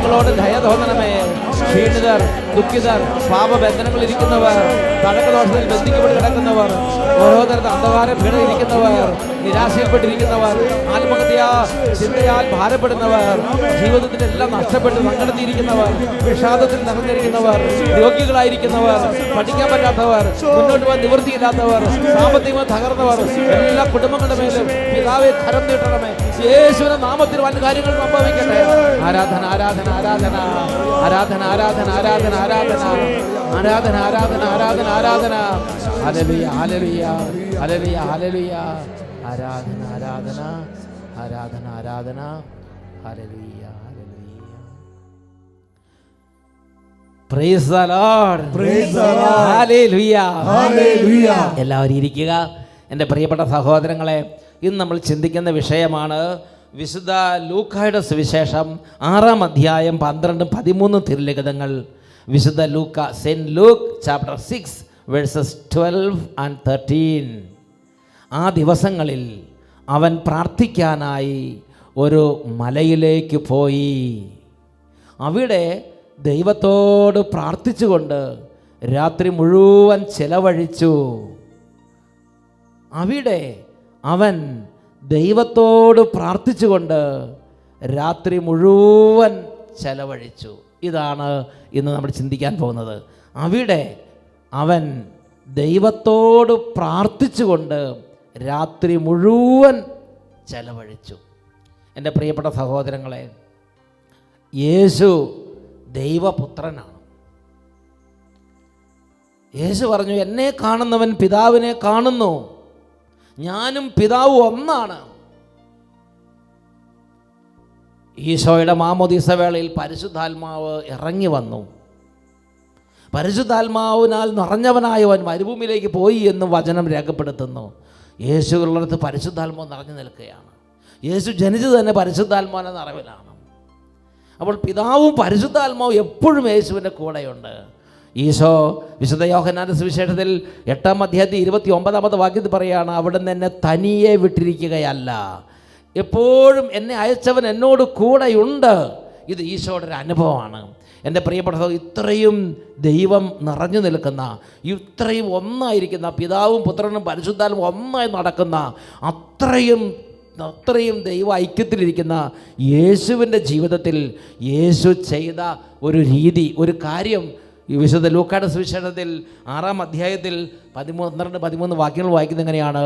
ഞങ്ങളോട് ദയ തോന്നണമേ. ക്ഷീണിതർ, ദുഃഖിതർ, പാപബന്ധനങ്ങൾ ഇരിക്കുന്നവർ, തടക്കദോഷത്തിൽ ബന്ധിക്കപ്പെട്ട് കിടക്കുന്നവർ, ഓരോ തരത്തിൽ അന്ധകാര പീഡയിലിരിക്കുന്നവർ, നിരാശയിൽപ്പെട്ടിരിക്കുന്നവർ, ആത്മഹത്യാ ചിന്തയാൽ ഭാരപ്പെടുന്നവർ, ജീവിതത്തിൽ എല്ലാം നഷ്ടപ്പെട്ട് സങ്കടത്തിയിരിക്കുന്നവർ, വിഷാദത്തിൽ നിറഞ്ഞിരിക്കുന്നവർ, രോഗികളായിരിക്കുന്നവർ, പഠിക്കാൻ പറ്റാത്തവർ, മുന്നോട്ട് പോകാൻ നിവൃത്തിയില്ലാത്തവർ, സാമ്പത്തികമായി തകർന്നവർ, എല്ലാ കുടുംബങ്ങളുടെ മേലും പിതാവെ കരം നീട്ടണമേ. യേശുവിന്റെ നാമത്തിൽ വൻ കാര്യങ്ങൾ സംഭവിക്കട്ടെ. ആരാധന ആരാധന ആരാധന ആരാധന ആരാധന ആരാധന ആരാധന ആരാധന ആരാധന ആരാധന ആരാധന. Hallelujah hallelujah hallelujah hallelujah. ആരാധന ആരാധന ആരാധന ആരാധന. Hallelujah hallelujah. Praise the Lord. Praise the Lord. Hallelujah hallelujah. എല്ലാവരും ഇരിക്കുക. എൻ്റെ പ്രിയപ്പെട്ട സഹോദരങ്ങളെ, ഇന്ന് നമ്മൾ ചിന്തിക്കുന്ന വിഷയമാണ് വിശുദ്ധ ലൂക്കായുടെ സുവിശേഷം 6-ാം അധ്യായം 12-13 തിരുലിഖിതങ്ങൾ. വിശുദ്ധ ലൂക്ക, Saint Luke chapter 6 verses 12 and 13. ആ ദിവസങ്ങളിൽ അവൻ പ്രാർത്ഥിക്കാനായി ഒരു മലയിലേക്ക് പോയി. അവിടെ ദൈവത്തോട് പ്രാർത്ഥിച്ചുകൊണ്ട് രാത്രി മുഴുവൻ ചെലവഴിച്ചു. അവിടെ അവൻ ദൈവത്തോട് പ്രാർത്ഥിച്ചുകൊണ്ട് രാത്രി മുഴുവൻ ചെലവഴിച്ചു. ഇതാണ് ഇന്ന് നമ്മൾ ചിന്തിക്കാൻ പോകുന്നത്. അവിടെ അവൻ ദൈവത്തോട് പ്രാർത്ഥിച്ചുകൊണ്ട് രാത്രി മുഴുവൻ ചെലവഴിച്ചു. എൻ്റെ പ്രിയപ്പെട്ട സഹോദരങ്ങളെ, യേശു ദൈവപുത്രനാണ്. യേശു പറഞ്ഞു, എന്നെ കാണുന്നവൻ പിതാവിനെ കാണുന്നു, ഞാനും പിതാവും ഒന്നാണ്. ഈശോയുടെ മാമോദീസ വേളയിൽ പരിശുദ്ധാത്മാവ് ഇറങ്ങി വന്നു. പരിശുദ്ധാത്മാവിനാൽ നിറഞ്ഞവനായവൻ മരുഭൂമിയിലേക്ക് പോയി എന്ന് വചനം രേഖപ്പെടുത്തുന്നു. യേശുവിനുള്ളടത്ത് പരിശുദ്ധാത്മാവ് നിറഞ്ഞു നിൽക്കുകയാണ്. യേശു ജനിച്ചത് തന്നെ പരിശുദ്ധാത്മാവിൻ്റെ നിറവിലാണ്. അപ്പോൾ പിതാവും പരിശുദ്ധാത്മാവും എപ്പോഴും യേശുവിൻ്റെ കൂടെയുണ്ട്. ഈശോ വിശുദ്ധ യോഹന്നാന്റെ സുവിശേഷത്തിൽ 8-ാം അധ്യായത്തിൽ 29-ാമത്തെ വാക്യത്തിൽ പറയുകയാണ്, അവിടുന്ന് എന്നെ തനിയെ വിട്ടിരിക്കുകയല്ല, എപ്പോഴും എന്നെ അയച്ചവൻ എന്നോട് കൂടെയുണ്ട്. ഇത് ഈശോയുടെ ഒരു അനുഭവമാണ്. എൻ്റെ പ്രിയപ്പെട്ട ഇത്രയും ദൈവം നിറഞ്ഞു നിൽക്കുന്ന, ഇത്രയും ഒന്നായിരിക്കുന്ന, പിതാവും പുത്രനും പരിശുദ്ധാത്മാവും ഒന്നായി നടക്കുന്ന, അത്രയും ദൈവ ഐക്യത്തിലിരിക്കുന്ന യേശുവിൻ്റെ ജീവിതത്തിൽ യേശു ചെയ്ത ഒരു രീതി, ഒരു കാര്യം ഈ വിശുദ്ധ ലൂക്കായുടെ സുവിശേഷത്തിൽ 6-ാം അധ്യായത്തിൽ 12-13 വാക്യങ്ങൾ വായിക്കുന്നത് എങ്ങനെയാണ്?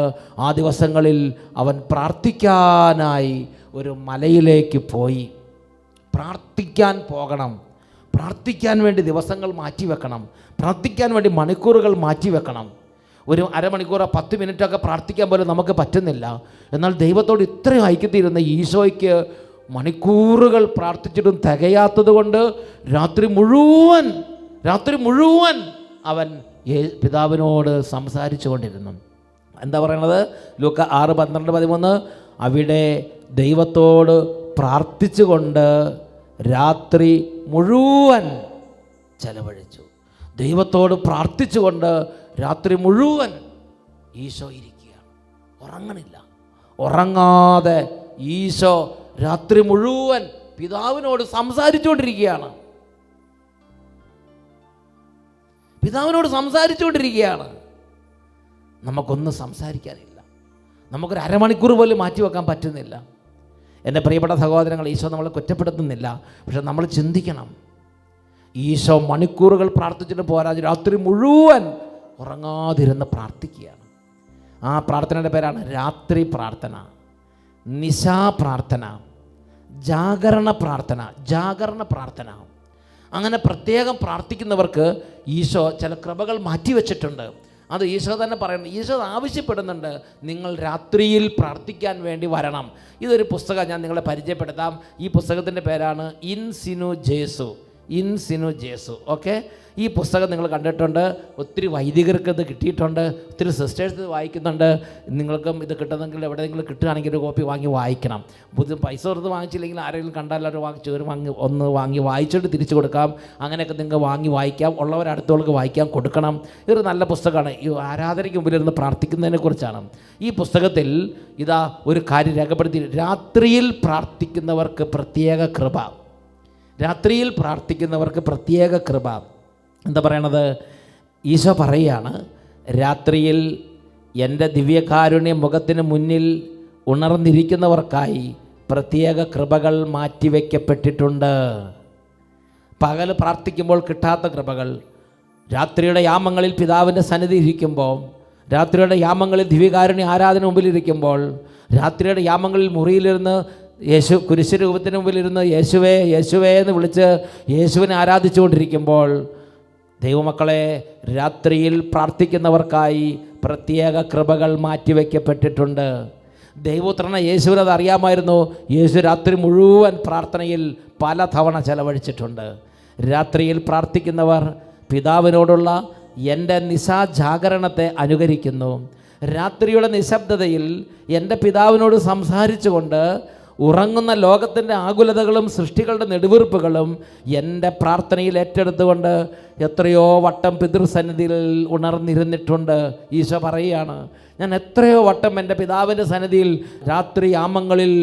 ആ ദിവസങ്ങളിൽ അവൻ പ്രാർത്ഥിക്കാനായി ഒരു മലയിലേക്ക് പോയി. പ്രാർത്ഥിക്കാൻ പോകണം, പ്രാർത്ഥിക്കാൻ വേണ്ടി ദിവസങ്ങൾ മാറ്റിവെക്കണം, പ്രാർത്ഥിക്കാൻ വേണ്ടി മണിക്കൂറുകൾ മാറ്റിവെക്കണം. ഒരു അരമണിക്കൂർ 10 മിനിറ്റൊക്കെ പ്രാർത്ഥിക്കാൻ പോലും നമുക്ക് പറ്റുന്നില്ല. എന്നാൽ ദൈവത്തോട് ഇത്രയും ഐക്യത്തിരുന്ന ഈശോയ്ക്ക് മണിക്കൂറുകൾ പ്രാർത്ഥിച്ചിട്ടും തികയാത്തത് കൊണ്ട് രാത്രി മുഴുവൻ അവൻ പിതാവിനോട് സംസാരിച്ചു കൊണ്ടിരുന്നു. എന്താ പറയണത്? ലൂക്ക 6:12-13. അവിടെ ദൈവത്തോട് പ്രാർത്ഥിച്ചുകൊണ്ട് രാത്രി മുഴുവൻ ചെലവഴിച്ചു. ദൈവത്തോട് പ്രാർത്ഥിച്ചുകൊണ്ട് രാത്രി മുഴുവൻ ഈശോ ഇരിക്കുകയാണ്, ഉറങ്ങണില്ല. ഉറങ്ങാതെ ഈശോ രാത്രി മുഴുവൻ പിതാവിനോട് സംസാരിച്ചുകൊണ്ടിരിക്കുകയാണ്. നമുക്കൊന്നും സംസാരിക്കാനില്ല, നമുക്കൊരു അരമണിക്കൂർ പോലും മാറ്റിവെക്കാൻ പറ്റുന്നില്ല. എൻ്റെ പ്രിയപ്പെട്ട സഹോദരങ്ങൾ, ഈശോ നമ്മളെ കുറ്റപ്പെടുത്തുന്നില്ല. പക്ഷെ നമ്മൾ ചിന്തിക്കണം, ഈശോ മണിക്കൂറുകൾ പ്രാർത്ഥിച്ചിട്ട് പോരാ, രാത്രി മുഴുവൻ ഉറങ്ങാതിരുന്ന് പ്രാർത്ഥിക്കുകയാണ്. ആ പ്രാർത്ഥനയുടെ പേരാണ് രാത്രി പ്രാർത്ഥന, നിശാ പ്രാർത്ഥന, ജാഗരണ പ്രാർത്ഥന. അങ്ങനെ പ്രത്യേകം പ്രാർത്ഥിക്കുന്നവർക്ക് ഈശോ ചില കൃപകൾ മാറ്റിവെച്ചിട്ടുണ്ട്. അത് ഈശോ തന്നെ പറയുന്നു. ഈശോ ആവശ്യപ്പെടുന്നുണ്ട്, നിങ്ങൾ രാത്രിയിൽ പ്രാർത്ഥിക്കാൻ വേണ്ടി വരണം. ഇതൊരു പുസ്തകം ഞാൻ നിങ്ങളെ പരിചയപ്പെടുത്താം. ഈ പുസ്തകത്തിൻ്റെ പേരാണ് ഇൻ സിനു ജേസു. ഓക്കെ, ഈ പുസ്തകം നിങ്ങൾ കണ്ടിട്ടുണ്ട്. ഒത്തിരി വൈദികർക്ക് ഇത് കിട്ടിയിട്ടുണ്ട്, ഒത്തിരി സിസ്റ്റേഴ്സ് ഇത് വായിക്കുന്നുണ്ട്. നിങ്ങൾക്കും ഇത് കിട്ടുന്നെങ്കിൽ എവിടെയെങ്കിലും കിട്ടുകയാണെങ്കിൽ ഒരു കോപ്പി വാങ്ങി വായിക്കണം. പൈസ കൊടുത്ത് വാങ്ങിച്ചില്ലെങ്കിൽ ആരെങ്കിലും കണ്ടാൽ അവർ ഒന്ന് വാങ്ങി വായിച്ചിട്ട് തിരിച്ചു കൊടുക്കാം. അങ്ങനെയൊക്കെ നിങ്ങൾക്ക് വാങ്ങി വായിക്കാം, ഉള്ളവർ അടുത്തവർക്ക് വായിക്കാൻ കൊടുക്കണം. ഇതൊരു നല്ല പുസ്തകമാണ്. ഈ ആരാധനയ്ക്ക് മുമ്പിലിരുന്ന് പ്രാർത്ഥിക്കുന്നതിനെ കുറിച്ചാണ്. ഈ പുസ്തകത്തിൽ ഇതാ ഒരു കാര്യം രേഖപ്പെടുത്തി, രാത്രിയിൽ പ്രാർത്ഥിക്കുന്നവർക്ക് പ്രത്യേക കൃപ. രാത്രിയിൽ പ്രാർത്ഥിക്കുന്നവർക്ക് പ്രത്യേക കൃപ. എന്താ പറയണത്? ഈശോ പറയുകയാണ്, രാത്രിയിൽ എൻ്റെ ദിവ്യകാരുണ്യ മുഖത്തിന് മുന്നിൽ ഉണർന്നിരിക്കുന്നവർക്കായി പ്രത്യേക കൃപകൾ മാറ്റിവെക്കപ്പെട്ടിട്ടുണ്ട്. പകൽ പ്രാർത്ഥിക്കുമ്പോൾ കിട്ടാത്ത കൃപകൾ, രാത്രിയുടെ യാമങ്ങളിൽ പിതാവിൻ്റെ സന്നിധി ഇരിക്കുമ്പോൾ, രാത്രിയുടെ യാമങ്ങളിൽ ദിവ്യകാരുണ്യ ആരാധന മുമ്പിലിരിക്കുമ്പോൾ, രാത്രിയുടെ യാമങ്ങളിൽ മുറിയിലിരുന്ന് യേശു കുരിശ് രൂപത്തിന് മുമ്പിലിരുന്ന് യേശുവേ യേശുവേ എന്ന് വിളിച്ച് യേശുവിനെ ആരാധിച്ചുകൊണ്ടിരിക്കുമ്പോൾ, ദൈവമക്കളെ, രാത്രിയിൽ പ്രാർത്ഥിക്കുന്നവർക്കായി പ്രത്യേക കൃപകൾ മാറ്റിവെക്കപ്പെട്ടിട്ടുണ്ട്. ദൈവപുത്രനെ യേശുവിനത് അറിയാമായിരുന്നു. യേശു രാത്രി മുഴുവൻ പ്രാർത്ഥനയിൽ പല തവണ ചെലവഴിച്ചിട്ടുണ്ട്. രാത്രിയിൽ പ്രാർത്ഥിക്കുന്നവർ പിതാവിനോടുള്ള എൻ്റെ നിശാജാഗരണത്തെ അനുകരിക്കുന്നു. രാത്രിയുടെ നിശബ്ദതയിൽ എൻ്റെ പിതാവിനോട് സംസാരിച്ചുകൊണ്ട് ഉറങ്ങുന്ന ലോകത്തിൻ്റെ ആകുലതകളും സൃഷ്ടികളുടെ നെടുവീർപ്പുകളും എൻ്റെ പ്രാർത്ഥനയിൽ ഏറ്റെടുത്തുകൊണ്ട് എത്രയോ വട്ടം പിതൃസന്നിധിയിൽ ഉണർന്നിരുന്നിട്ടുണ്ട്. ഈശോ പറയുകയാണ്, ഞാൻ എത്രയോ വട്ടം എൻ്റെ പിതാവിൻ്റെ സന്നിധിയിൽ രാത്രി യാമങ്ങളിൽ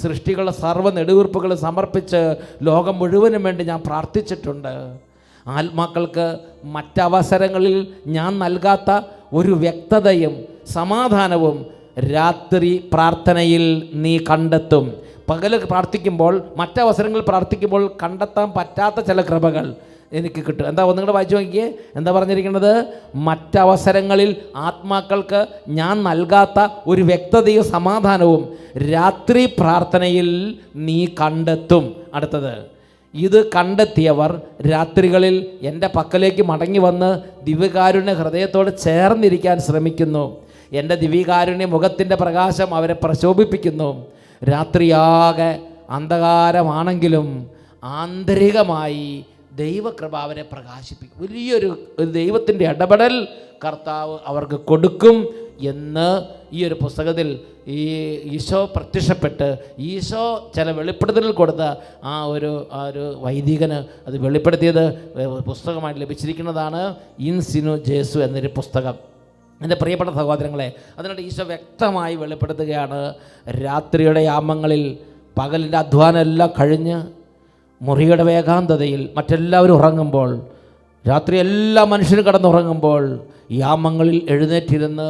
സൃഷ്ടികളുടെ സർവ്വ നെടുവീർപ്പുകൾ സമർപ്പിച്ച് ലോകം മുഴുവനും വേണ്ടി ഞാൻ പ്രാർത്ഥിച്ചിട്ടുണ്ട്. ആത്മാക്കൾക്ക് മറ്റവസരങ്ങളിൽ ഞാൻ നൽകാത്ത ഒരു വ്യക്തതയും സമാധാനവും രാത്രി പ്രാർത്ഥനയിൽ നീ കണ്ടെത്തും. പകൽ പ്രാർത്ഥിക്കുമ്പോൾ, മറ്റവസരങ്ങളിൽ പ്രാർത്ഥിക്കുമ്പോൾ കണ്ടെത്താൻ പറ്റാത്ത ചില കൃപകൾ എനിക്ക് കിട്ടും. എന്താ ഒന്നുകൂടെ വായിച്ചു നോക്കിയേ, എന്താ പറഞ്ഞിരിക്കുന്നത്? മറ്റവസരങ്ങളിൽ ആത്മാക്കൾക്ക് ഞാൻ നൽകാത്ത ഒരു വ്യക്തതയും സമാധാനവും രാത്രി പ്രാർത്ഥനയിൽ നീ കണ്ടെത്തും. അടുത്തത്, ഇത് കണ്ടെത്തിയവർ രാത്രികളിൽ എൻ്റെ പക്കലേക്ക് മടങ്ങി വന്ന് ദിവ്യകാരുണ്യ ഹൃദയത്തോട് ചേർന്നിരിക്കാൻ ശ്രമിക്കുന്നു. എൻ്റെ ദിവ്യകാരുണ്യ മുഖത്തിൻ്റെ പ്രകാശം അവരെ പ്രശോഭിപ്പിക്കുന്നു. രാത്രിയാകെ അന്ധകാരമാണെങ്കിലും ആന്തരികമായി ദൈവകൃപ അവരെ പ്രകാശിപ്പിക്കും. വലിയൊരു ദൈവത്തിൻ്റെ ഇടപെടൽ കർത്താവ് അവർക്ക് കൊടുക്കും എന്ന് ഈ ഒരു പുസ്തകത്തിൽ ഈ ഈശോ പ്രത്യക്ഷപ്പെട്ട് ഈശോ ചില വെളിപ്പെടുത്തൽ കൊടുത്ത ആ ഒരു വൈദികന് അത് വെളിപ്പെടുത്തിയത് പുസ്തകമായിട്ട് ലഭിച്ചിരിക്കുന്നതാണ്. ഇൻ സിനു ജേസു എന്നൊരു പുസ്തകം. എൻ്റെ പ്രിയപ്പെട്ട സഹോദരങ്ങളെ, അതിനായിട്ട് ഈശോ വ്യക്തമായി വെളിപ്പെടുത്തുകയാണ്, രാത്രിയുടെ യാമങ്ങളിൽ പകലിൻ്റെ അധ്വാനം എല്ലാം കഴിഞ്ഞ് മുറിയുടെ വേഗാന്തതയിൽ മറ്റെല്ലാവരും ഉറങ്ങുമ്പോൾ, രാത്രി എല്ലാ മനുഷ്യരും കിടന്നുറങ്ങുമ്പോൾ യാമങ്ങളിൽ എഴുന്നേറ്റിരുന്ന്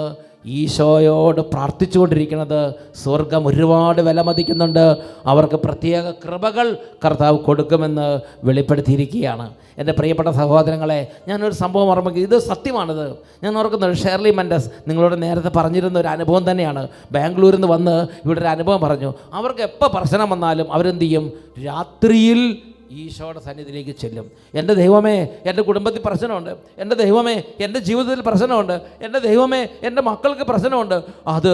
ഈശോയോട് പ്രാർത്ഥിച്ചുകൊണ്ടിരിക്കുന്നത് സ്വർഗം ഒരുപാട് വിലമതിക്കുന്നുണ്ട്. അവർക്ക് പ്രത്യേക കൃപകൾ കർത്താവ് കൊടുക്കുമെന്ന് വെളിപ്പെടുത്തിയിരിക്കുകയാണ്. എൻ്റെ പ്രിയപ്പെട്ട സഹോദരങ്ങളെ, ഞാനൊരു സംഭവം ഓർമ്മിക്കുക, ഇത് സത്യമാണിത്. ഞാൻ ഓർക്കുന്നത് ഷേർലി മെൻഡസ് നിങ്ങളോട് നേരത്തെ പറഞ്ഞിരുന്ന ഒരു അനുഭവം തന്നെയാണ്. ബാംഗ്ലൂരിൽ നിന്ന് വന്ന് ഇവിടെ ഒരു അനുഭവം പറഞ്ഞു. അവർക്ക് എപ്പോൾ പ്രശ്നം വന്നാലും അവരെന്ത് ചെയ്യും? രാത്രിയിൽ ഈശോയുടെ സന്നിധിയിലേക്ക് ചെല്ലും. എൻ്റെ ദൈവമേ, എൻ്റെ കുടുംബത്തിൽ പ്രശ്നമുണ്ട്, എൻ്റെ ദൈവമേ, എൻ്റെ ജീവിതത്തിൽ പ്രശ്നമുണ്ട്, എൻ്റെ ദൈവമേ, എൻ്റെ മക്കൾക്ക് പ്രശ്നമുണ്ട്. അത്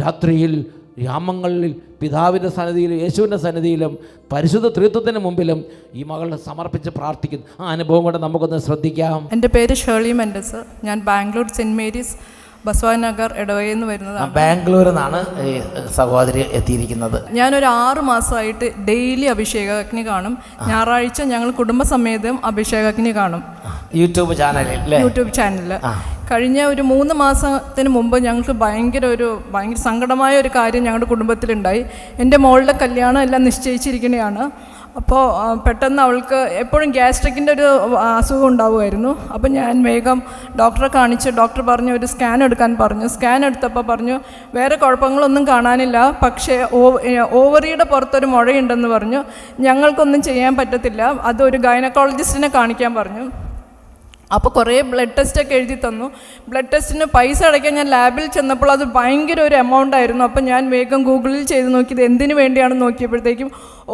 രാത്രിയിൽ യാമങ്ങളിൽ പിതാവിൻ്റെ സന്നിധിയിലും യേശുവിൻ്റെ സന്നിധിയിലും പരിശുദ്ധ ത്രിത്വത്തിന് മുമ്പിലും ഈ മകൾ സമർപ്പിച്ച് പ്രാർത്ഥിക്കുന്നു. ആ അനുഭവം കൊണ്ട് നമുക്കൊന്ന് ശ്രദ്ധിക്കാം. എൻ്റെ പേര് ഷേർലി മെൻഡസ്. ഞാൻ ബാംഗ്ലൂർ സെൻറ്റ് മേരീസ് ബസ്വാനഗർ ഇടവകയിൽ നിന്ന് വരുന്നതാണ്. ബാംഗ്ലൂരിൽ നിന്നാണ് സഹോദരി എത്തിയിരിക്കുന്നത്. ഞാനൊരു 6 മാസമായിട്ട് ഡെയിലി അഭിഷേകാഗ്നി കാണും. ഞായറാഴ്ച ഞങ്ങൾ കുടുംബസമേതം അഭിഷേകാഗ്നി കാണും യൂട്യൂബ് ചാനലിൽ. കഴിഞ്ഞ ഒരു 3 മാസത്തിന് മുമ്പ് ഞങ്ങൾക്ക് ഭയങ്കര സങ്കടമായ ഒരു കാര്യം ഞങ്ങളുടെ കുടുംബത്തിലുണ്ടായി. എൻ്റെ മോളുടെ കല്യാണം എല്ലാം നിശ്ചയിച്ചിരിക്കുന്നതാണ്. അപ്പോൾ പെട്ടെന്ന് അവൾക്ക് എപ്പോഴും ഗ്യാസ്ട്രിക്കിൻ്റെ ഒരു അസുഖം ഉണ്ടാവുമായിരുന്നു. അപ്പോൾ ഞാൻ വേഗം ഡോക്ടറെ കാണിച്ച് ഡോക്ടർ പറഞ്ഞു ഒരു സ്കാൻ എടുക്കാൻ പറഞ്ഞു. സ്കാൻ എടുത്തപ്പോൾ പറഞ്ഞു വേറെ കുഴപ്പങ്ങളൊന്നും കാണാനില്ല, പക്ഷേ ഓവറിയുടെ പുറത്തൊരു മുഴയുണ്ടെന്ന് പറഞ്ഞു. ഞങ്ങൾക്കൊന്നും ചെയ്യാൻ പറ്റത്തില്ല, അതൊരു ഗൈനക്കോളജിസ്റ്റിനെ കാണിക്കാൻ പറഞ്ഞു. അപ്പോൾ കുറേ ബ്ലഡ് ടെസ്റ്റൊക്കെ എഴുതി തന്നു. ബ്ലഡ് ടെസ്റ്റിന് പൈസ അടയ്ക്കാൻ ഞാൻ ലാബിൽ ചെന്നപ്പോൾ അത് ഭയങ്കര ഒരു എമൗണ്ട് ആയിരുന്നു. അപ്പോൾ ഞാൻ വേഗം ഗൂഗിളിൽ ചെയ്ത് നോക്കിയത് എന്തിനു വേണ്ടിയാണെന്ന് നോക്കിയപ്പോഴത്തേക്കും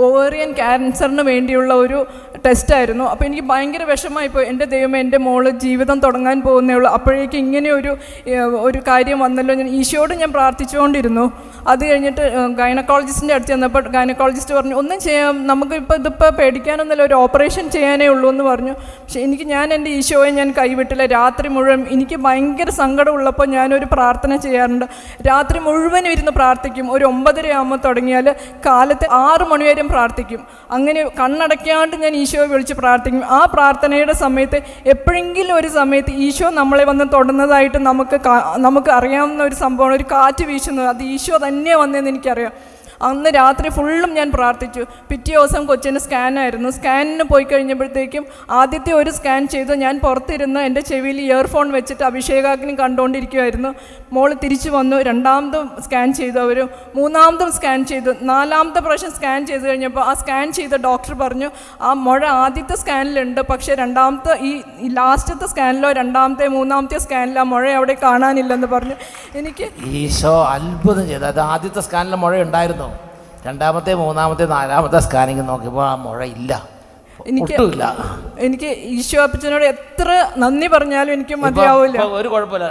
ഓവറിയൻ ക്യാൻസറിന് വേണ്ടിയുള്ള ഒരു ടെസ്റ്റായിരുന്നു. അപ്പോൾ എനിക്ക് ഭയങ്കര വിഷമമായിപ്പോയി. എൻ്റെ ദൈവമേ, എൻ്റെ മോള് ജീവിതം തുടങ്ങാൻ പോകുന്നേ ഉള്ളൂ, അപ്പോഴേക്കും ഇങ്ങനെ ഒരു കാര്യം വന്നല്ലോ. ഈശോയോട് ഞാൻ പ്രാർത്ഥിച്ചുകൊണ്ടിരുന്നു. അത് കഴിഞ്ഞിട്ട് ഗൈനക്കോളജിസ്റ്റിൻ്റെ അടുത്ത് ചെന്നപ്പോൾ ഗൈനക്കോളജിസ്റ്റ് പറഞ്ഞു ഒന്നും ചെയ്യാം, നമുക്കിപ്പോൾ ഇതിപ്പോൾ പേടിക്കാനൊന്നുമില്ല, ഒരു ഓപ്പറേഷൻ ചെയ്യാനേ ഉള്ളൂ എന്ന് പറഞ്ഞു. പക്ഷേ ഞാൻ എൻ്റെ ഈശോയെ ഞാൻ കൈവിട്ടില്ല. രാത്രി മുഴുവൻ എനിക്ക് ഭയങ്കര സങ്കടമുള്ളപ്പോൾ ഞാനൊരു പ്രാർത്ഥന ചെയ്യാറുണ്ട്. രാത്രി മുഴുവനും ഇരുന്ന് പ്രാർത്ഥിക്കും. ഒരു 9:30 ആകുമ്പോൾ തുടങ്ങിയാൽ കാലത്ത് 6 മണി വരെ പ്രാർത്ഥിക്കും. അങ്ങനെ കണ്ണടയ്ക്കാണ്ട് ഞാൻ ഈശോയെ വിളിച്ച് പ്രാർത്ഥിക്കും. ആ പ്രാർത്ഥനയുടെ സമയത്ത് എപ്പോഴെങ്കിലും ഒരു സമയത്ത് ഈശോ നമ്മളെ വന്ന് തൊടുന്നതായിട്ട് നമുക്ക് അറിയാവുന്ന ഒരു സംഭവമാണ്. ഒരു കാറ്റ് വീശുന്നത്, അത് ഈശോ തന്നെ വന്നതെന്ന് എനിക്കറിയാം. അന്ന് രാത്രി ഫുള്ളും ഞാൻ പ്രാർത്ഥിച്ചു. പിറ്റേ ദിവസം കൊച്ചിന് സ്കാനായിരുന്നു. സ്കാനിന് പോയി കഴിഞ്ഞപ്പോഴത്തേക്കും ആദ്യത്തെ ഒരു സ്കാൻ ചെയ്തു. ഞാൻ പുറത്തിരുന്ന് എൻ്റെ ചെവിയിൽ ഇയർഫോൺ വെച്ചിട്ട് അഭിഷേകാഗ്നി കണ്ടുകൊണ്ടിരിക്കുമായിരുന്നു. മോള് തിരിച്ചു വന്നു. രണ്ടാമതും സ്കാൻ ചെയ്തു. അവർ മൂന്നാമതും സ്കാൻ ചെയ്തു. നാലാമത്തെ പ്രാവശ്യം സ്കാൻ ചെയ്ത് കഴിഞ്ഞപ്പോൾ ആ സ്കാൻ ചെയ്ത ഡോക്ടർ പറഞ്ഞു, ആ മുഴ ആദ്യത്തെ സ്കാനിലുണ്ട്, പക്ഷേ രണ്ടാമത്തെ ഈ ലാസ്റ്റത്തെ സ്കാനിലോ രണ്ടാമത്തെ മൂന്നാമത്തെ സ്കാനിലോ ആ മുഴ അവിടെ കാണാനില്ലെന്ന് പറഞ്ഞു. എനിക്ക് ഈശോ അത്ഭുതം ചെയ്തു. അത് ആദ്യത്തെ സ്കാനിലെ മുഴ ഉണ്ടായിരുന്നു, രണ്ടാമത്തെ മൂന്നാമത്തെ നാലാമത്തെ സ്കാനിങ് നോക്കിയപ്പോൾ ആ മുഴ ഇല്ല. എനിക്ക് ഈശോ അപ്പച്ചനോട് എത്ര നന്ദി പറഞ്ഞാലും എനിക്ക് മതിയാവില്ല. ഒരു കുഴപ്പമില്ല,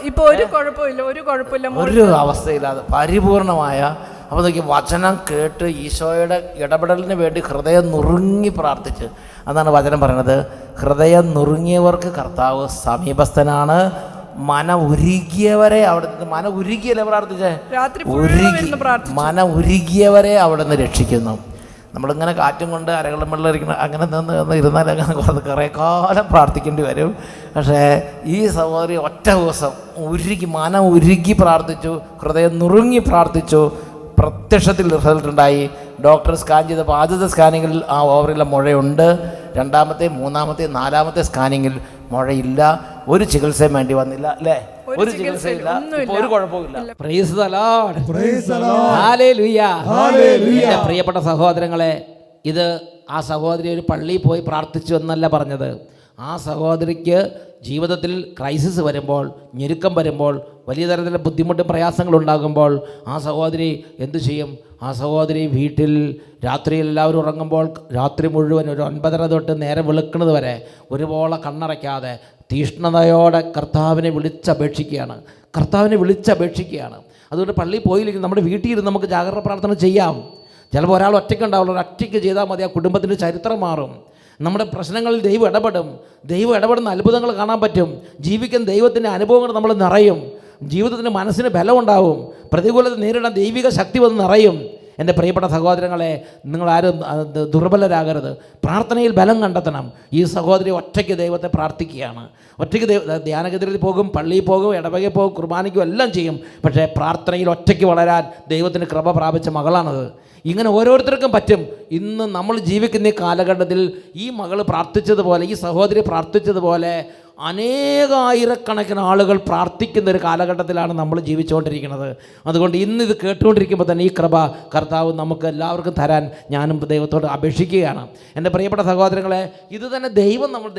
ഇപ്പൊ ഒരു കുഴപ്പമില്ല, ഒരു അവസ്ഥയില്ലാതെ പരിപൂർണമായ. അപ്പോൾ നോക്കി വചനം കേട്ട് ഈശോയുടെ ഇടപെടലിന് വേണ്ടി ഹൃദയം നുറുങ്ങി പ്രാർത്ഥിച്ച്. അതാണ് വചനം പറയണത്, ഹൃദയം നുറുങ്ങിയവർക്ക് കർത്താവ് സമീപസ്ഥനാണ്, മന ഉരുകിയവരെ അവിടെ നിന്ന്, മന ഉരുകിയല്ലേ പ്രാർത്ഥിച്ചേ, മന ഉരുകിയവരെ അവിടെ നിന്ന് രക്ഷിക്കുന്നു. നമ്മളിങ്ങനെ കാറ്റും കൊണ്ട് അരകളും വെള്ളം അങ്ങനെ നിന്ന് ഇരുന്നാൽ അങ്ങനെ കുറേ കാലം പ്രാർത്ഥിക്കേണ്ടി വരും. പക്ഷേ ഈ സഹോദരി ഒറ്റ ദിവസം മന ഉരുകി പ്രാർത്ഥിച്ചു, ഹൃദയം നുറുങ്ങി പ്രാർത്ഥിച്ചു, പ്രത്യക്ഷത്തിൽ റിസൾട്ട് ഉണ്ടായി. ഡോക്ടർ സ്കാൻ ചെയ്തപ്പോൾ ആദ്യത്തെ സ്കാനിങ്ങിൽ ആ ഓവറിലെ മുഴയുണ്ട്, രണ്ടാമത്തെ മൂന്നാമത്തെ നാലാമത്തെ സ്കാനിങ്ങിൽ മുഴയില്ല. ഒരു ചികിത്സയും വേണ്ടി വന്നില്ല, അല്ലേ? ഒരു ചികിത്സയില്ല, ഒരു കുഴപ്പമില്ല. Praise the Lord, hallelujah. എൻ്റെ പ്രിയപ്പെട്ട സഹോദരങ്ങളെ, ഇത് ആ സഹോദരി ഒരു പള്ളിയിൽ പോയി പ്രാർത്ഥിച്ചു എന്നല്ല പറഞ്ഞത്. ആ സഹോദരിക്ക് ജീവിതത്തിൽ ക്രൈസിസ് വരുമ്പോൾ, ഞെരുക്കം വരുമ്പോൾ, വലിയ തരത്തിലുള്ള ബുദ്ധിമുട്ടും പ്രയാസങ്ങളുണ്ടാകുമ്പോൾ ആ സഹോദരി എന്തു ചെയ്യും? ആ സഹോദരി വീട്ടിൽ രാത്രിയിൽ എല്ലാവരും ഉറങ്ങുമ്പോൾ രാത്രി മുഴുവൻ ഒരു 9:30 തൊട്ട് നേരം വെളുക്കുന്നത് വരെ ഒരുപോലെ കണ്ണടയ്ക്കാതെ തീഷ്ണതയോടെ കർത്താവിനെ വിളിച്ചപേക്ഷിക്കുകയാണ്. അതുകൊണ്ട് പള്ളിയിൽ പോയില്ലെങ്കിൽ നമ്മുടെ വീട്ടിൽ ഇരുന്ന് നമുക്ക് ജാഗ്രത പ്രാർത്ഥന ചെയ്യാം. ചിലപ്പോൾ ഒരാൾ ഒറ്റയ്ക്ക് ഉണ്ടാവുള്ളൂ, ഒറ്റയ്ക്ക് ചെയ്താൽ മതി, ആ കുടുംബത്തിൻ്റെ ചരിത്രം മാറും. നമ്മുടെ പ്രശ്നങ്ങളിൽ ദൈവം ഇടപെടുന്ന അത്ഭുതങ്ങൾ കാണാൻ പറ്റും. ജീവിക്കുന്ന ദൈവത്തിൻ്റെ അനുഭവങ്ങൾ നമ്മൾ നിറയും. ജീവിതത്തിന് മനസ്സിന് ബലമുണ്ടാവും. പ്രതികൂലത നേരിടാൻ ദൈവിക ശക്തി വന്ന് നിറയും. എൻ്റെ പ്രിയപ്പെട്ട സഹോദരങ്ങളെ, നിങ്ങളാരും ദുർബലരാകരുത്. പ്രാർത്ഥനയിൽ ബലം കണ്ടെത്തണം. ഈ സഹോദരി ഒറ്റയ്ക്ക് ദൈവത്തെ പ്രാർത്ഥിക്കുകയാണ്. ഒറ്റയ്ക്ക് ധ്യാനകേന്ദ്രത്തിൽ പോകും, പള്ളിയിൽ പോകും, ഇടവകയിൽ പോകും, കുർബാനയ്ക്കും എല്ലാം ചെയ്യും. പക്ഷേ പ്രാർത്ഥനയിൽ ഒറ്റയ്ക്ക് വളരാൻ ദൈവത്തിന് കൃപ പ്രാപിച്ച മകളാണത്. ഇങ്ങനെ ഓരോരുത്തർക്കും പറ്റും. ഇന്ന് നമ്മൾ ജീവിക്കുന്ന ഈ കാലഘട്ടത്തിൽ ഈ മകൾ പ്രാർത്ഥിച്ചതുപോലെ, ഈ സഹോദരി പ്രാർത്ഥിച്ചതുപോലെ അനേകായിരക്കണക്കിന് ആളുകൾ പ്രാർത്ഥിക്കുന്ന ഒരു കാലഘട്ടത്തിലാണ് നമ്മൾ ജീവിച്ചുകൊണ്ടിരിക്കുന്നത്. അതുകൊണ്ട് ഇന്ന് ഇത് കേട്ടുകൊണ്ടിരിക്കുമ്പോൾ തന്നെ ഈ കൃപ കർത്താവ് നമുക്ക് എല്ലാവർക്കും തരാൻ ഞാനും ദൈവത്തോട് അപേക്ഷിക്കുകയാണ്. എൻ്റെ പ്രിയപ്പെട്ട സഹോദരങ്ങളെ, ഇത് തന്നെ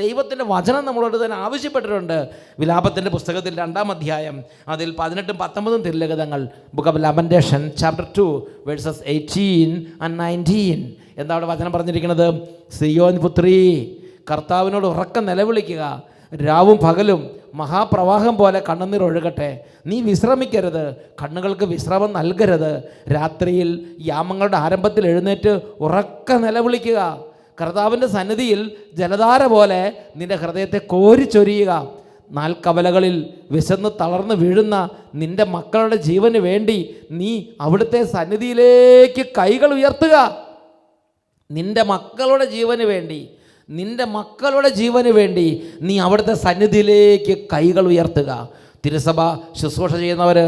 ദൈവത്തിൻ്റെ വചനം നമ്മളോട് തന്നെ ആവശ്യപ്പെട്ടിട്ടുണ്ട്. വിലാപത്തിൻ്റെ പുസ്തകത്തിൽ 2-ാം അധ്യായം അതിൽ 18-19 തിരുലിഖിതങ്ങൾ, book of lamentation chapter 2 verses 18 and 19. എന്താ അവിടെ വചനം പറഞ്ഞിരിക്കുന്നത്? സിയോൻ പുത്രി, കർത്താവിനോട് ഉറക്കം നിലവിളിക്കുക, രാവും പകലും മഹാപ്രവാഹം പോലെ കണ്ണുനീർ ഒഴുകട്ടെ. നീ വിശ്രമിക്കരുത്, കണ്ണുകൾക്ക് വിശ്രമം നൽകരുത്. രാത്രിയിൽ യാമങ്ങളുടെ ആരംഭത്തിൽ എഴുന്നേറ്റ് ഉറക്ക നിലവിളിക്കുക. കർത്താവിൻ്റെ സന്നിധിയിൽ ജലധാര പോലെ നിൻ്റെ ഹൃദയത്തെ കോരിച്ചൊരിയുക. 4 കവലകളിൽ വിശന്ന് തളർന്ന് വീഴുന്ന നിൻ്റെ മക്കളുടെ ജീവന് വേണ്ടി നീ അവിടുത്തെ സന്നിധിയിലേക്ക് കൈകൾ ഉയർത്തുക. നിൻ്റെ മക്കളുടെ ജീവന് വേണ്ടി നീ അവിടുത്തെ സന്നിധിയിലേക്ക് കൈകൾ ഉയർത്തുക. തിരുസഭ ശുശ്രൂഷ ചെയ്യുന്നവർ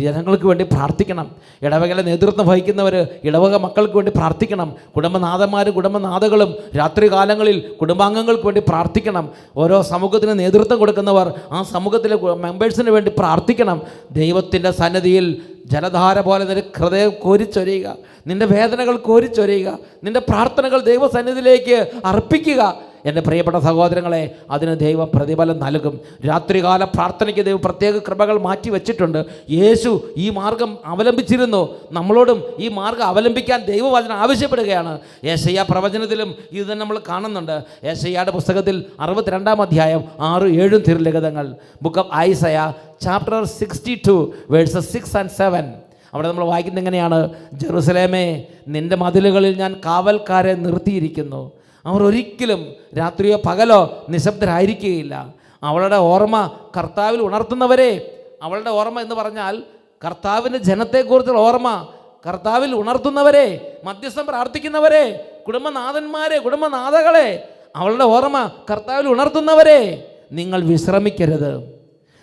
ജനങ്ങൾക്ക് വേണ്ടി പ്രാർത്ഥിക്കണം. ഇടവകയിലെ നേതൃത്വം വഹിക്കുന്നവർ ഇടവക മക്കൾക്ക് വേണ്ടി പ്രാർത്ഥിക്കണം. കുടുംബനാഥന്മാരും കുടുംബനാഥകളും രാത്രി കാലങ്ങളിൽ കുടുംബാംഗങ്ങൾക്ക് വേണ്ടി പ്രാർത്ഥിക്കണം. ഓരോ സമൂഹത്തിന് നേതൃത്വം കൊടുക്കുന്നവർ ആ സമൂഹത്തിലെ മെമ്പേഴ്സിന് വേണ്ടി പ്രാർത്ഥിക്കണം. ദൈവത്തിൻ്റെ സന്നിധിയിൽ ജലധാര പോലെ നിന്റെ ഹൃദയം കോരിച്ചൊരിയുക, നിൻ്റെ വേദനകൾ കോരിച്ചൊരിയുക, നിൻ്റെ പ്രാർത്ഥനകൾ ദൈവസന്നിധിയിലേക്ക് അർപ്പിക്കുക. എൻ്റെ പ്രിയപ്പെട്ട സഹോദരങ്ങളെ, അതിന് ദൈവം പ്രതിഫലം നൽകും. രാത്രികാല പ്രാർത്ഥനയ്ക്ക് ദൈവം പ്രത്യേക കൃപകൾ മാറ്റി വെച്ചിട്ടുണ്ട്. യേശു ഈ മാർഗം അവലംബിച്ചിരുന്നു. നമ്മളോടും ഈ മാർഗം അവലംബിക്കാൻ ദൈവവചനം ആവശ്യപ്പെടുകയാണ്. യേശയ്യാ പ്രവചനത്തിലും ഇത് തന്നെ നമ്മൾ കാണുന്നുണ്ട്. യേശയ്യായുടെ പുസ്തകത്തിൽ 62-ാം അധ്യായം 6-7 തിരുലിഖിതങ്ങൾ, book of Isaiah chapter 62 verses 6 and 7. അവിടെ നമ്മൾ വായിക്കുന്നത് എങ്ങനെയാണ്? ജെറുസലേമേ, നിൻ്റെ മതിലുകളിൽ ഞാൻ കാവൽക്കാരെ നിർത്തിയിരിക്കുന്നു. അവർ ഒരിക്കലും രാത്രിയോ പകലോ നിശബ്ദരായിരിക്കുകയില്ല. അവളുടെ ഓർമ്മ കർത്താവിൽ ഉണർത്തുന്നവരെ, അവളുടെ ഓർമ്മ എന്ന് പറഞ്ഞാൽ കർത്താവിൻ്റെ ജനത്തെക്കുറിച്ചുള്ള ഓർമ്മ, കർത്താവിൽ ഉണർത്തുന്നവരെ, മധ്യസ്ഥം പ്രാർത്ഥിക്കുന്നവരെ, കുടുംബനാഥന്മാരെ, കുടുംബനാഥകളെ, അവളുടെ ഓർമ്മ കർത്താവിൽ ഉണർത്തുന്നവരെ, നിങ്ങൾ വിശ്രമിക്കരുത്.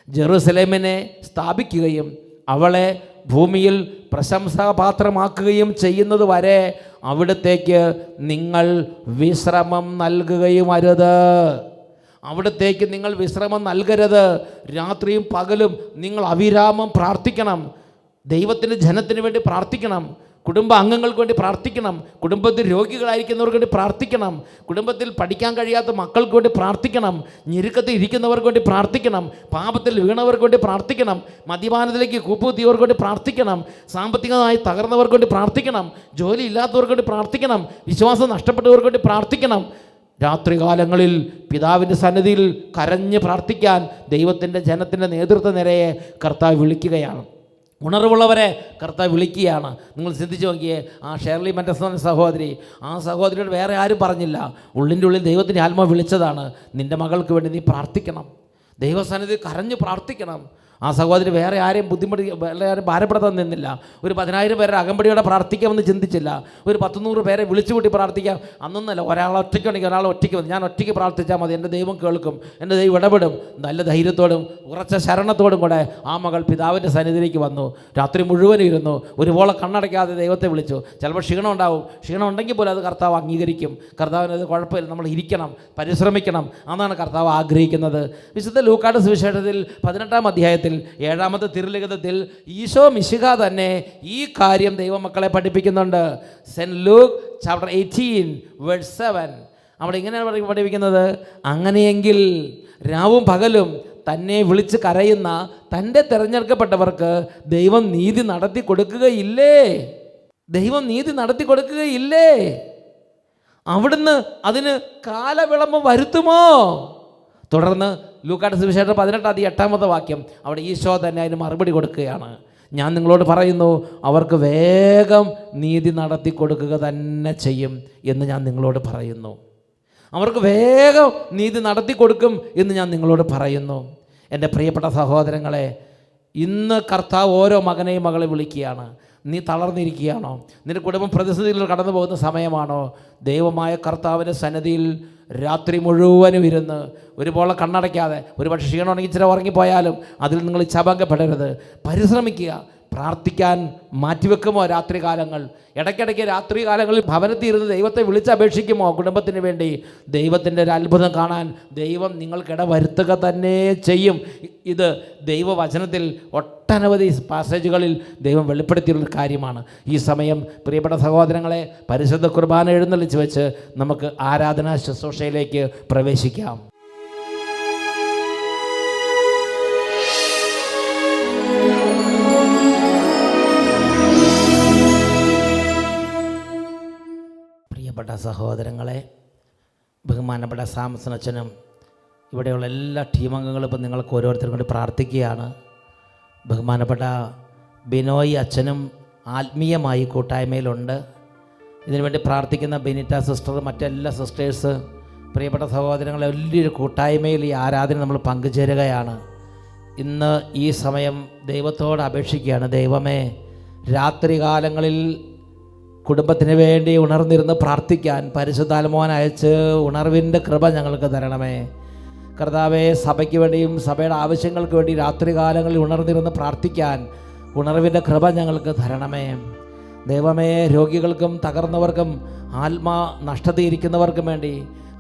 ജെറുസലേമിനെ സ്ഥാപിക്കുകയും അവളെ ഭൂമിയിൽ പ്രശംസാപാത്രമാക്കുകയും ചെയ്യുന്നത് വരെ അവിടത്തേക്ക് നിങ്ങൾ വിശ്രമം നൽകുകയും അരുത്. അവിടത്തേക്ക് നിങ്ങൾ വിശ്രമം നൽകരുത്. രാത്രിയും പകലും നിങ്ങൾ അവിരാമം പ്രാർത്ഥിക്കണം. ദൈവത്തിൻ്റെ ജനത്തിന് വേണ്ടി പ്രാർത്ഥിക്കണം. കുടുംബ അംഗങ്ങൾക്ക് വേണ്ടി പ്രാർത്ഥിക്കണം. കുടുംബത്തിൽ രോഗികളായിരിക്കുന്നവർക്ക് വേണ്ടി പ്രാർത്ഥിക്കണം. കുടുംബത്തിൽ പഠിക്കാൻ കഴിയാത്ത മക്കൾക്ക് വേണ്ടി പ്രാർത്ഥിക്കണം. ഞെരുക്കത്തിൽ ഇരിക്കുന്നവർക്ക് വേണ്ടി പ്രാർത്ഥിക്കണം. പാപത്തിൽ വീണവർക്ക് വേണ്ടി പ്രാർത്ഥിക്കണം. മദ്യപാനത്തിലേക്ക് കൂപ്പുകുത്തിയവർക്ക് വേണ്ടി പ്രാർത്ഥിക്കണം. സാമ്പത്തികമായി തകർന്നവർക്ക് വേണ്ടി പ്രാർത്ഥിക്കണം. ജോലി ഇല്ലാത്തവർക്ക് വേണ്ടി പ്രാർത്ഥിക്കണം. വിശ്വാസം നഷ്ടപ്പെട്ടവർക്ക് വേണ്ടി പ്രാർത്ഥിക്കണം. രാത്രികാലങ്ങളിൽ പിതാവിൻ്റെ സന്നിധിയിൽ കരഞ്ഞ് പ്രാർത്ഥിക്കാൻ ദൈവത്തിൻ്റെ ജനത്തിൻ്റെ നേതൃത്വ നിരയെ കർത്താവ് വിളിക്കുകയാണ്. ഉണർവുള്ളവരെ കർത്താവ് വിളിക്കുകയാണ്. നിങ്ങൾ ചിന്തിച്ച് നോക്കിയേ, ആ ഷേർലി മറ്റസൺ സഹോദരി, ആ സഹോദരിയോട് വേറെ ആരും പറഞ്ഞില്ല. ഉള്ളിൻ്റെ ഉള്ളിൽ ദൈവത്തിൻ്റെ ആത്മാവ് വിളിച്ചതാണ്. നിൻ്റെ മകൾക്ക് വേണ്ടി നീ പ്രാർത്ഥിക്കണം, ദൈവസന്നിധി കരഞ്ഞ് പ്രാർത്ഥിക്കണം. ആ സഹോദരി വേറെ ആരെയും വേറെ ആരും ഭാരപ്പെടുത്താൻ നിന്നില്ല. ഒരു 10,000 പേരെ അകമ്പടിയോടെ പ്രാർത്ഥിക്കാമെന്ന് ചിന്തിച്ചില്ല. ഒരു 100 പേരെ വിളിച്ചു കൂട്ടി പ്രാർത്ഥിക്കാം അന്നൊന്നല്ല. ഒരാൾ ഒറ്റയ്ക്കുണ്ടെങ്കിൽ ഒരാൾ ഒറ്റയ്ക്ക് മതി. ഞാൻ ഒറ്റയ്ക്ക് പ്രാർത്ഥിച്ചാൽ മതി, എൻ്റെ ദൈവം കേൾക്കും, എൻ്റെ ദൈവം ഇടപെടും. നല്ല ധൈര്യത്തോടും ഉറച്ച ശരണത്തോടും കൂടെ ആ മകൾ പിതാവിൻ്റെ സന്നിധിയിലേക്ക് വന്നു. രാത്രി മുഴുവനും ഇരുന്നു. ഒരുപോലെ കണ്ണടയ്ക്കാതെ ദൈവത്തെ വിളിച്ചു. ചിലപ്പോൾ ക്ഷീണം ഉണ്ടാവും. ക്ഷീണം ഉണ്ടെങ്കിൽ പോലും അത് കർത്താവ് അംഗീകരിക്കും. കർത്താവിനത് കുഴപ്പമില്ല, നമ്മൾ ഇരിക്കണം, പരിശ്രമിക്കണം. അതാണ് കർത്താവ് ആഗ്രഹിക്കുന്നത്. വിശുദ്ധ ലൂക്കായുടെ സുവിശേഷത്തിൽ 18-ാം അധ്യായത്തിൽ 7-ാമത്തെ തിരുലിഖിതത്തിൽ ഈശോ മിശിഹ തന്നെ ഈ കാര്യം ദൈവമക്കളെ പഠിപ്പിക്കുന്നുണ്ട്. സെന്റ് ലൂക്ക് ചാപ്റ്റർ 18:7 അവിടെ ഇങ്ങനെയാണ് പഠിപ്പിക്കുന്നത്: അങ്ങനെയെങ്കിൽ രാവും പകലും തന്നെ വിളിച്ച് കരയുന്ന തൻ്റെ തിരഞ്ഞെടുക്കപ്പെട്ടവർക്ക് ദൈവം നീതി നടത്തി കൊടുക്കുകയില്ലേ? ദൈവം നീതി നടത്തി കൊടുക്കുകയില്ലേ? അവിടുന്ന് അതിന് കാലവിളംബം വരുത്തുമോ? തുടർന്ന് ലൂക്കായുടെ സുവിശേഷം 18-ാമത്തെ വാക്യം അവിടെ ഈശോ തന്നെ അതിന് മറുപടി കൊടുക്കുകയാണ്. ഞാൻ നിങ്ങളോട് പറയുന്നു, അവർക്ക് വേഗം നീതി നടത്തി കൊടുക്കുക തന്നെ ചെയ്യും എന്ന് ഞാൻ നിങ്ങളോട് പറയുന്നു. അവർക്ക് വേഗം നീതി നടത്തി കൊടുക്കും എന്ന് ഞാൻ നിങ്ങളോട് പറയുന്നു. എൻ്റെ പ്രിയപ്പെട്ട സഹോദരങ്ങളെ, ഇന്ന് കർത്താവ് ഓരോ മകനെയും മകളെ വിളിക്കുകയാണ്. നീ തളർന്നിരിക്കുകയാണോ? നിന്റെ കുടുംബം പ്രതിസന്ധിയിൽ കടന്നു പോകുന്ന സമയമാണോ? ദൈവമായ കർത്താവിൻ്റെ സന്നിധിയിൽ രാത്രി മുഴുവനും ഇരുന്ന് ഒരുപോലെ കണ്ണടയ്ക്കാതെ, ഒരു പക്ഷേ ക്ഷീണമുണ്ടെങ്കിൽ ഇച്ചിരി ഉറങ്ങിപ്പോയാലും അതിൽ നിങ്ങൾ ചപങ്കപ്പെടരുത്. പരിശ്രമിക്കുക. പ്രാർത്ഥിക്കാൻ മാറ്റിവെക്കുമോ രാത്രി കാലങ്ങൾ? ഇടയ്ക്കിടയ്ക്ക് രാത്രി കാലങ്ങളിൽ ഭവനത്തിൽ ഇരുന്ന് ദൈവത്തെ വിളിച്ചപേക്ഷിക്കുമോ കുടുംബത്തിന് വേണ്ടി? ദൈവത്തിൻ്റെ ഒരു അത്ഭുതം കാണാൻ ദൈവം നിങ്ങൾക്കിട വരുത്തുക തന്നെ ചെയ്യും. ഇത് ദൈവവചനത്തിൽ ഒട്ടനവധി പാസേജുകളിൽ ദൈവം വെളിപ്പെടുത്തിയുള്ളൊരു കാര്യമാണ്. ഈ സമയം പ്രിയപ്പെട്ട സഹോദരങ്ങളെ, പരിശുദ്ധ കുർബാന എഴുന്നള്ളിച്ച് വെച്ച് നമുക്ക് ആരാധനാ ശുശ്രൂഷയിലേക്ക് പ്രവേശിക്കാം. പ്രിയപ്പെട്ട സഹോദരങ്ങളെ, ബഹുമാനപ്പെട്ട സാംസൺ അച്ഛനും ഇവിടെയുള്ള എല്ലാ ടീം അംഗങ്ങളും ഇപ്പം നിങ്ങൾക്ക് ഓരോരുത്തരും കൂടി പ്രാർത്ഥിക്കുകയാണ്. ബഹുമാനപ്പെട്ട ബിനോയ് അച്ഛനും ആത്മീയമായി കൂട്ടായ്മയിലുണ്ട്. ഇതിനുവേണ്ടി പ്രാർത്ഥിക്കുന്ന ബെനിറ്റ സിസ്റ്റർ, മറ്റെല്ലാ സിസ്റ്റേഴ്സ്, പ്രിയപ്പെട്ട സഹോദരങ്ങളെ, വലിയൊരു കൂട്ടായ്മയിൽ ഈ ആരാധന നമ്മൾ പങ്കുചേരുകയാണ്. ഇന്ന് ഈ സമയം ദൈവത്തോട് അപേക്ഷിക്കുകയാണ്. ദൈവമേ, രാത്രികാലങ്ങളിൽ കുടുംബത്തിന് വേണ്ടി ഉണർന്നിരുന്ന് പ്രാർത്ഥിക്കാൻ പരിശുദ്ധാത്മാവിനെ അയച്ച് ഉണർവിൻ്റെ കൃപ ഞങ്ങൾക്ക് തരണമേ. കർത്താവേ, സഭയ്ക്ക് വേണ്ടിയും സഭയുടെ ആവശ്യങ്ങൾക്ക് വേണ്ടി രാത്രികാലങ്ങളിൽ ഉണർന്നിരുന്ന് പ്രാർത്ഥിക്കാൻ ഉണർവിൻ്റെ കൃപ ഞങ്ങൾക്ക് തരണമേ. ദൈവമേ, രോഗികൾക്കും തകർന്നവർക്കും ആത്മാ നഷ്ടതയിരിക്കുന്നവർക്കും വേണ്ടി,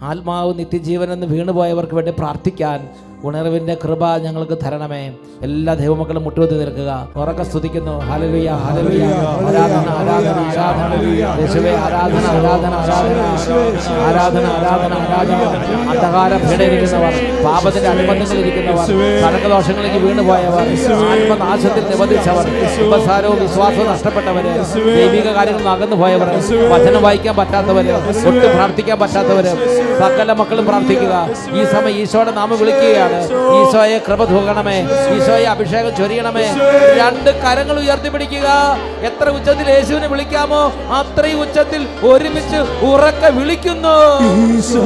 ആത്മാവ് നിത്യജീവനെന്ന് വീണുപോയവർക്ക് വേണ്ടി പ്രാർത്ഥിക്കാൻ ഉണർവിൻ്റെ കൃപ ഞങ്ങൾക്ക് തരണമേ. എല്ലാ ദൈവമക്കളും മുട്ടുകുത്തി നിൽക്കുക. ഉറക്കെ സ്തുതിക്കുന്നു. ഹല്ലേലൂയ, ഹല്ലേലൂയ, ആരാധന, ആരാധന, ആരാധന, യേശുവേ, ആരാധന, ആരാധന, ആരാധന, ആരാധന, ആരാധന, ആരാധന. അന്ധകാര പീഡയിരിക്കുന്നവർ, പാപത്തിന്റെ അനുബന്ധങ്ങളിരിക്കുന്നവർ, കടകദോഷങ്ങളിലേക്ക് വീണുപോയവർ, ആത്മനാശത്തിൽ നിബന്ധിച്ചവർ, ഉപസാരവും വിശ്വാസവും നഷ്ടപ്പെട്ടവര്, ദൈവിക കാര്യങ്ങളിൽ അകന്നു പോയവർ, വചനം വായിക്കാൻ പറ്റാത്തവര്, ഒട്ടും പ്രാർത്ഥിക്കാൻ പറ്റാത്തവര്, സകല മക്കളും പ്രാർത്ഥിക്കുക. ഈ സമയം ഈശോയുടെ നാമം വിളിക്കുകയാണ്. ഈശോയെ കൃപ തൂകണമേ, ഈശോയെ അഭിഷേകം ചൊരിയണമേ. 2 കരങ്ങൾ ഉയർത്തിപ്പിടിക്കുക. എത്ര ഉച്ചത്തിൽ യേശുവിനെ വിളിക്കാമോ അത്രയും ഉച്ചത്തിൽ ഒരുമിച്ച് ഉറക്കെ വിളിക്കുന്നു. ഈശോ